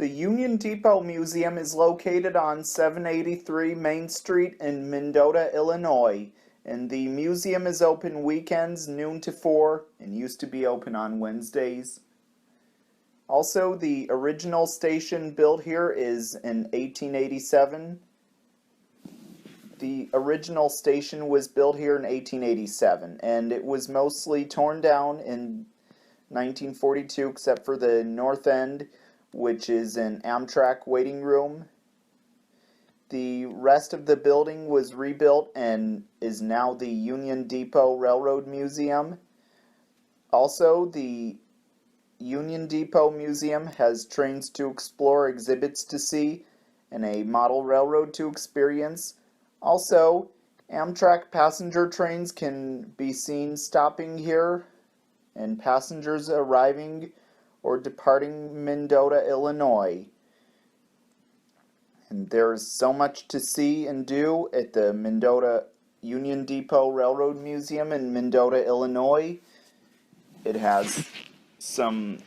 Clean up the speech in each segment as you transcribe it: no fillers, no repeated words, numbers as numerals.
The Union Depot Museum is located on 783 Main Street in Mendota, Illinois, and the museum is open weekends noon to 4 and used to be open on Wednesdays. Also, the original station built here is in 1887. The original station was built here in 1887, and it was mostly torn down in 1942 except for the north end, which is an Amtrak waiting room. The rest of the building was rebuilt and is now the Union Depot Railroad Museum. Also, the Union Depot Museum has trains to explore, exhibits to see, and a model railroad to experience. Also, Amtrak passenger trains can be seen stopping here, and passengers arriving or departing Mendota, Illinois. And there's so much to see and do at the Mendota Union Depot Railroad Museum in Mendota, Illinois. It has some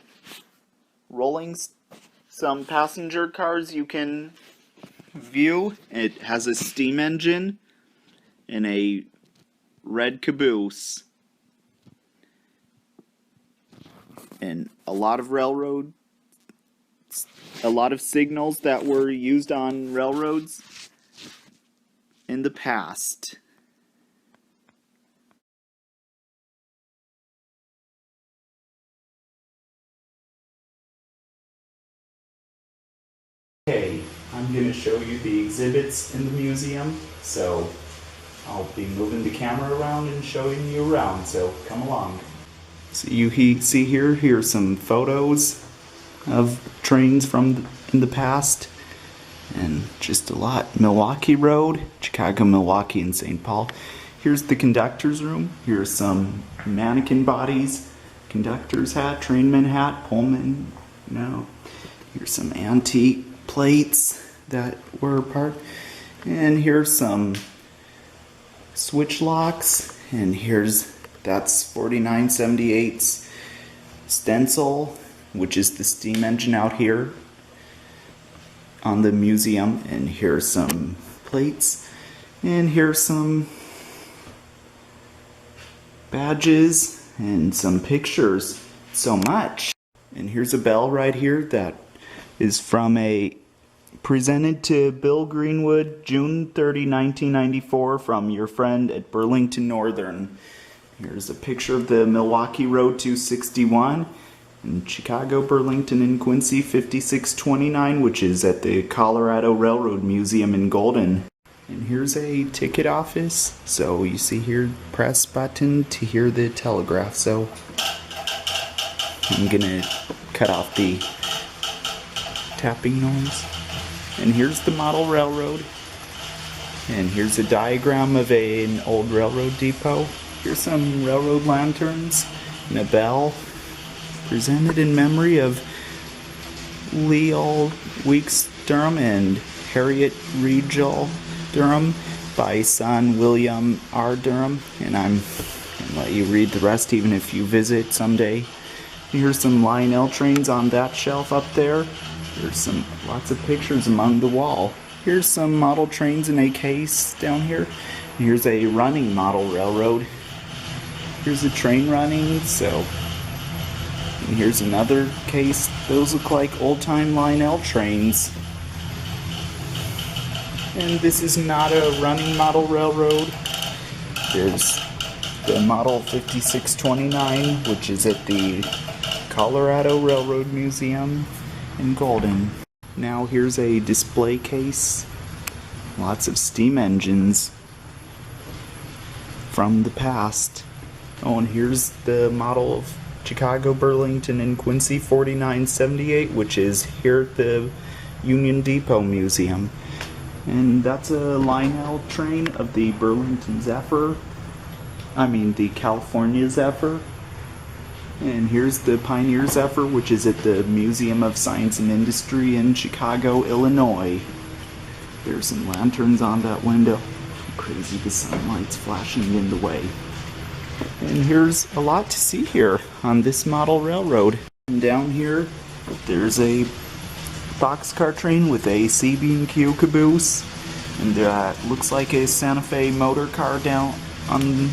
passenger cars you can view. It has a steam engine and a red caboose. And a lot of signals that were used on railroads in the past. Okay, I'm going to show you the exhibits in the museum, so I'll be moving the camera around and showing you around, so come along. So you see here's some photos of trains from in the past, and just a lot. Milwaukee Road, Chicago, Milwaukee, and St. Paul. Here's the conductor's room. Here's some mannequin bodies, conductor's hat, trainman hat, Pullman. Here's some antique plates that were part, and here's some switch locks, and that's 4978's stencil, which is the steam engine out here on the museum. And here's some plates, and here's some badges and some pictures. So much. And here's a bell right here that is from presented to Bill Greenwood, June 30, 1994, from your friend at Burlington Northern. Here's a picture of the Milwaukee Road 261, and Chicago, Burlington, and Quincy 5629, which is at the Colorado Railroad Museum in Golden. And here's a ticket office. So you see here, press button to hear the telegraph. So I'm gonna cut off the tapping noise. And here's the model railroad. And here's a diagram of an old railroad depot. Here's some railroad lanterns and a bell, presented in memory of Leal Weeks Durham and Harriet Regel Durham by son William R. Durham. And I'm going to let you read the rest even if you visit someday. Here's some Lionel trains on that shelf up there. There's lots of pictures among the wall. Here's some model trains in a case down here. And here's a running model railroad. Here's a train running, and here's another case. Those look like old-time Lionel trains. And this is not a running model railroad. There's the model 5629, which is at the Colorado Railroad Museum in Golden. Now here's a display case. Lots of steam engines from the past. Oh, and here's the model of Chicago, Burlington, and Quincy 4978, which is here at the Union Depot Museum. And that's a Lionel train of the Burlington Zephyr. The California Zephyr. And here's the Pioneer Zephyr, which is at the Museum of Science and Industry in Chicago, Illinois. There's some lanterns on that window. Crazy, the sunlight's flashing in the way. And here's a lot to see here on this model railroad. And down here, there's a boxcar train with a CB&Q caboose, and looks like a Santa Fe motor car down on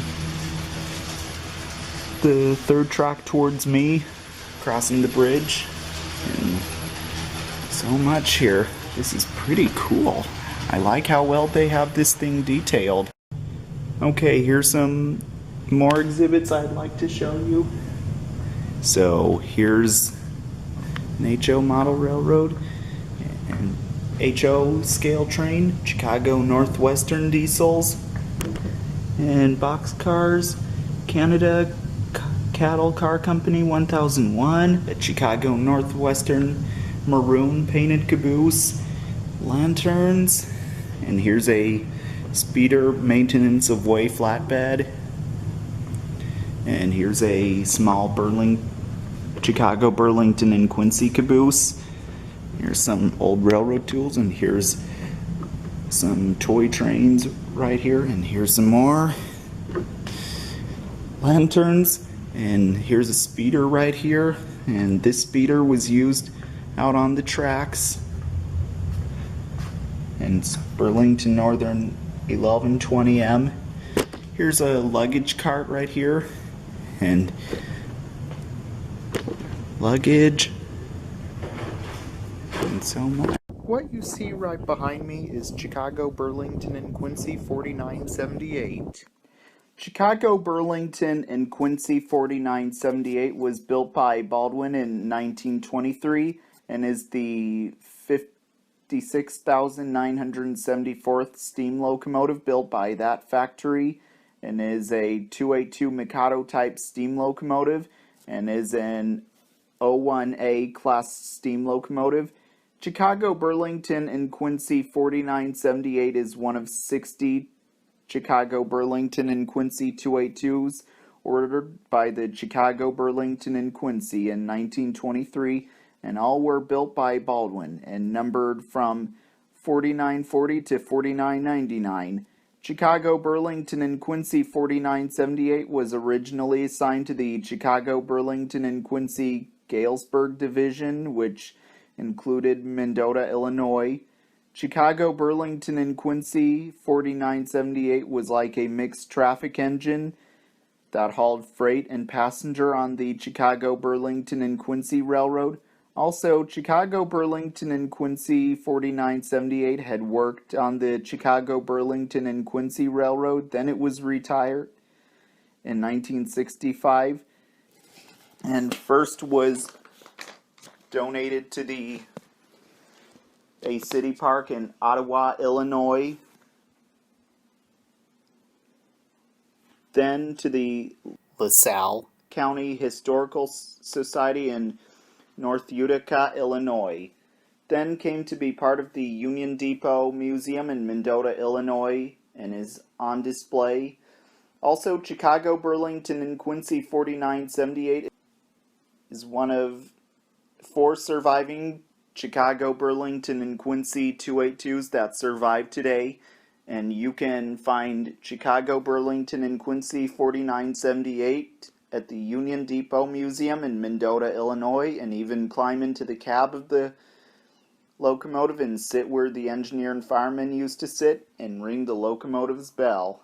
the third track towards me, crossing the bridge, and so much here. This is pretty cool. I like how well they have this thing detailed. Okay, here's some more exhibits I'd like to show you. So here's an HO model railroad, an HO scale train, Chicago Northwestern diesels, and boxcars, Canada Cattle Car Company 1001, a Chicago Northwestern maroon painted caboose, lanterns, and here's a speeder maintenance of way flatbed, and here's a small Chicago Burlington and Quincy caboose. Here's some old railroad tools, and here's some toy trains right here, and here's some more lanterns, and here's a speeder right here, and this speeder was used out on the tracks, and it's Burlington Northern 1120M. Here's a luggage cart right here, and luggage, and so much. What you see right behind me is Chicago Burlington and Quincy 4978. Chicago Burlington and Quincy 4978 was built by Baldwin in 1923 and is the 56,974th steam locomotive built by that factory, and is a 282 Mikado type steam locomotive, and is an 01A class steam locomotive. Chicago Burlington and Quincy 4978 is one of 60 Chicago Burlington and Quincy 282s ordered by the Chicago Burlington and Quincy in 1923, and all were built by Baldwin and numbered from 4940 to 4999. Chicago Burlington and Quincy 4978 was originally assigned to the Chicago Burlington and Quincy Galesburg Division, which included Mendota, Illinois. Chicago Burlington and Quincy 4978 was like a mixed traffic engine that hauled freight and passenger on the Chicago Burlington and Quincy Railroad. Also, Chicago Burlington and Quincy 4978 had worked on the Chicago Burlington and Quincy Railroad. Then it was retired in 1965, and first was donated to a city park in Ottawa, Illinois, then to the LaSalle County Historical Society in North Utica, Illinois. Then came to be part of the Union Depot Museum in Mendota, Illinois, and is on display. Also, Chicago Burlington and Quincy 4978 is one of 4 surviving Chicago Burlington and Quincy 282s that survive today, and you can find Chicago Burlington and Quincy 4978 at the Union Depot Museum in Mendota, Illinois, and even climb into the cab of the locomotive and sit where the engineer and fireman used to sit and ring the locomotive's bell.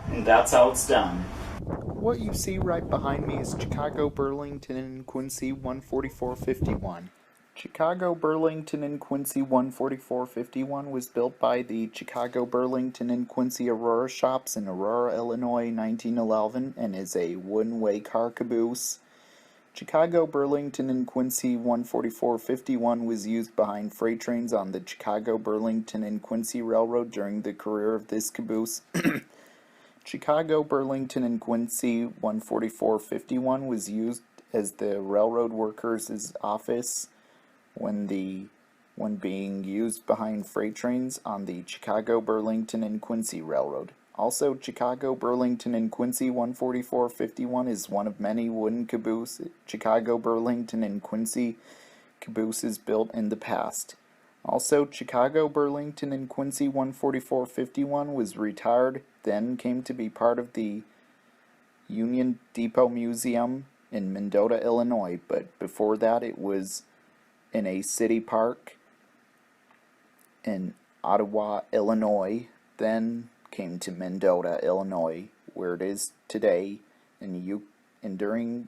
And that's how it's done. What you see right behind me is Chicago Burlington and Quincy 14451. Chicago Burlington and Quincy 14451 was built by the Chicago Burlington and Quincy Aurora shops in Aurora, Illinois, 1911, and is a one-way car caboose. Chicago, Burlington, and Quincy 14451 was used behind freight trains on the Chicago, Burlington, and Quincy Railroad during the career of this caboose. Chicago, Burlington, and Quincy 14451 was used as the railroad workers' office when being used behind freight trains on the Chicago, Burlington, and Quincy Railroad. Also, Chicago, Burlington, and Quincy 14451 is one of many wooden Chicago, Burlington, and Quincy cabooses built in the past. Also, Chicago, Burlington, and Quincy 14451 was retired, then came to be part of the Union Depot Museum in Mendota, Illinois, but before that it was in a city park in Ottawa, Illinois, then came to Mendota, Illinois, where it is today, and during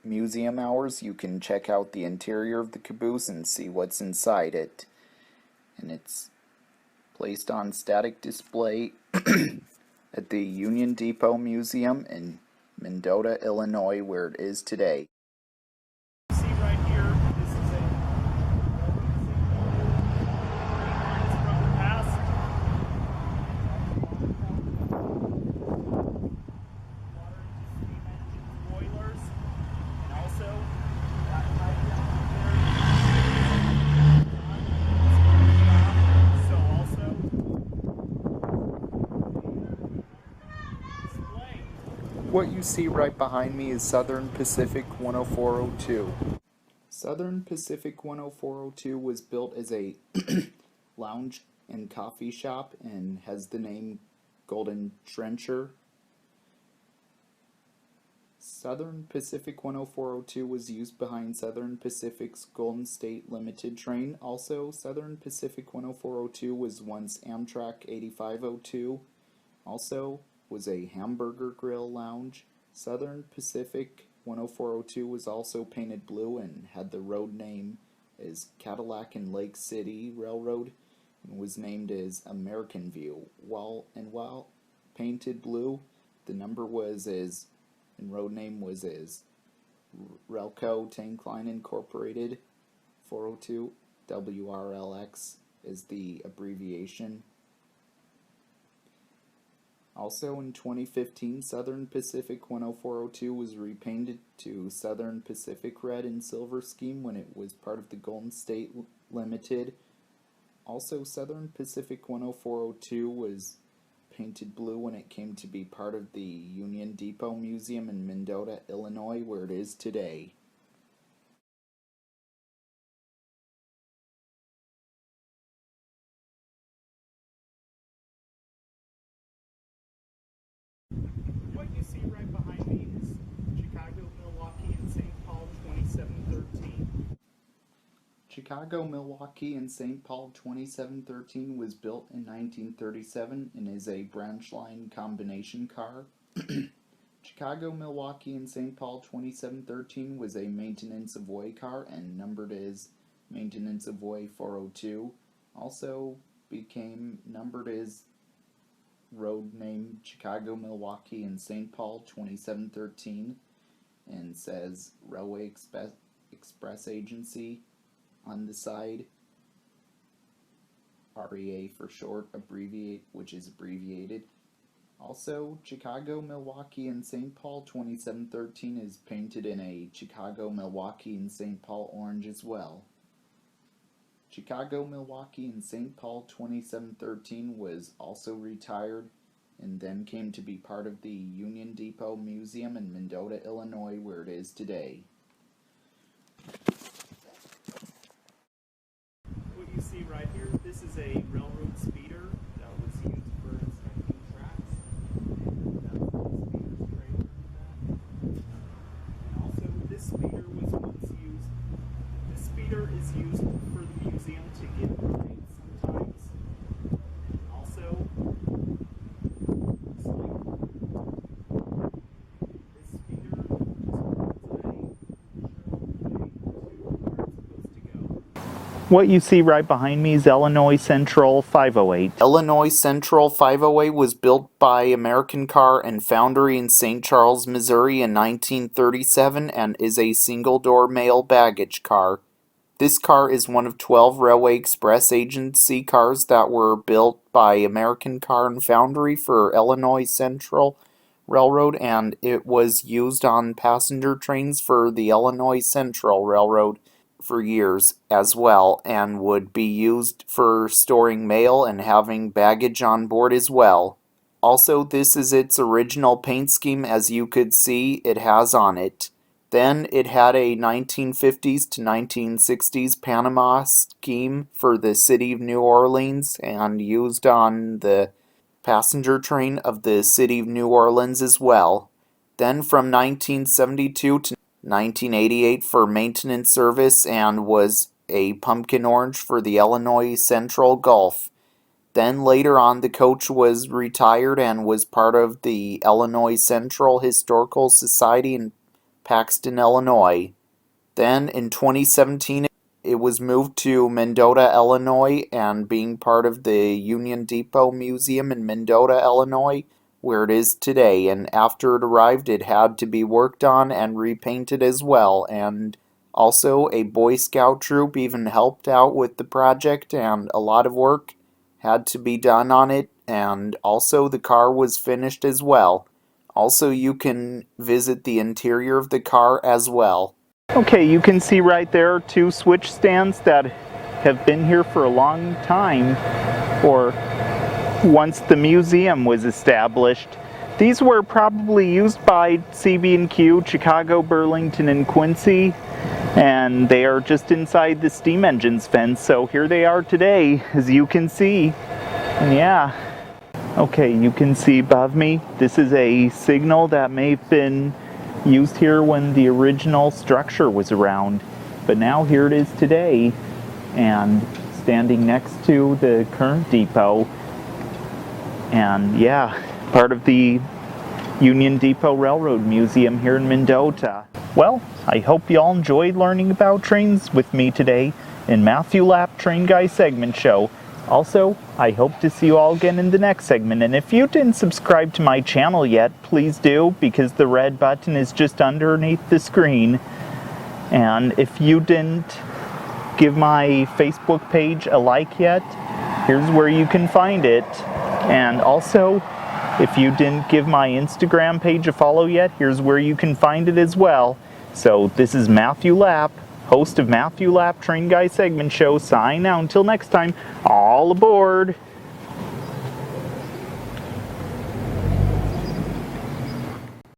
museum hours you can check out the interior of the caboose and see what's inside it. And it's placed on static display at the Union Depot Museum in Mendota, Illinois, where it is today. See right here, this is a from the past. Water into steam engines, boilers, and also that pipe down there. So also display. What you see right behind me is Southern Pacific 10402. Southern Pacific 10402 was built as a lounge and coffee shop and has the name Golden Trencher. Southern Pacific 10402 was used behind Southern Pacific's Golden State Limited train. Also, Southern Pacific 10402 was once Amtrak 8502. Also, was a hamburger grill lounge. Southern Pacific 10402 was also painted blue and had the road name as Cadillac and Lake City Railroad and was named as American View. While painted blue, the number was as and road name was as Relco Tank Line Incorporated 402. WRLX is the abbreviation. Also in 2015, Southern Pacific 10402 was repainted to Southern Pacific Red and Silver scheme when it was part of the Golden State Limited. Also, Southern Pacific 10402 was painted blue when it came to be part of the Union Depot Museum in Mendota, Illinois, where it is today. What you see right behind me is Chicago, Milwaukee, and St. Paul 2713. Chicago, Milwaukee, and St. Paul 2713 was built in 1937 and is a branch line combination car. Chicago, Milwaukee, and St. Paul 2713 was a maintenance of way car and numbered as maintenance of way 402. Also became numbered as road name Chicago, Milwaukee, and St. Paul 2713 and says Railway Express Agency on the side, REA for short, which is abbreviated. Also, Chicago, Milwaukee, and St. Paul 2713 is painted in a Chicago, Milwaukee, and St. Paul orange as well. Chicago, Milwaukee, and St. Paul 2713 was also retired and then came to be part of the Union Depot Museum in Mendota, Illinois, where it is today. What you see right here, this is a railroad speeder that was used for inspecting tracks. And that's the speeder's trailer in that. And also, this speeder was once used. This speeder is used for the museum to get rides sometimes. And also, this speeder just puts a shuttle way to where it's supposed to go. What you see right behind me is Illinois Central 508. Illinois Central 508 was built by American Car and Foundry in St. Charles, Missouri in 1937 and is a single-door mail baggage car. This car is one of 12 Railway Express Agency cars that were built by American Car and Foundry for Illinois Central Railroad, and it was used on passenger trains for the Illinois Central Railroad for years as well, and would be used for storing mail and having baggage on board as well. Also, this is its original paint scheme, as you could see it has on it. Then it had a 1950s to 1960s Panama scheme for the city of New Orleans and used on the passenger train of the city of New Orleans as well. Then from 1972 to 1988 for maintenance service and was a pumpkin orange for the Illinois Central Gulf. Then later on the coach was retired and was part of the Illinois Central Historical Society in Paxton, Illinois. Then in 2017 it was moved to Mendota, Illinois, and being part of the Union Depot Museum in Mendota, Illinois, where it is today. And after it arrived, it had to be worked on and repainted as well. And also a Boy Scout troop even helped out with the project, and a lot of work had to be done on it. And also the car was finished as well. Also, you can visit the interior of the car as well. Okay, you can see right there 2 switch stands that have been here for a long time, or once the museum was established. These were probably used by CB&Q, Chicago, Burlington, and Quincy, and they are just inside the steam engine's fence, so here they are today, as you can see. And yeah. Okay, you can see above me, this is a signal that may have been used here when the original structure was around. But now here it is today, and standing next to the current depot. And yeah, part of the Union Depot Railroad Museum here in Mendota. Well, I hope you all enjoyed learning about trains with me today in Matthew Lapp Train Guy segment show. Also, I hope to see you all again in the next segment, and if you didn't subscribe to my channel yet, please do, because the red button is just underneath the screen. And if you didn't give my Facebook page a like yet, here's where you can find it. And also, if you didn't give my Instagram page a follow yet, here's where you can find it as well. So this is Matthew Lapp, host of Matthew Lapp Train Guy segment show, sign out until next time. All aboard!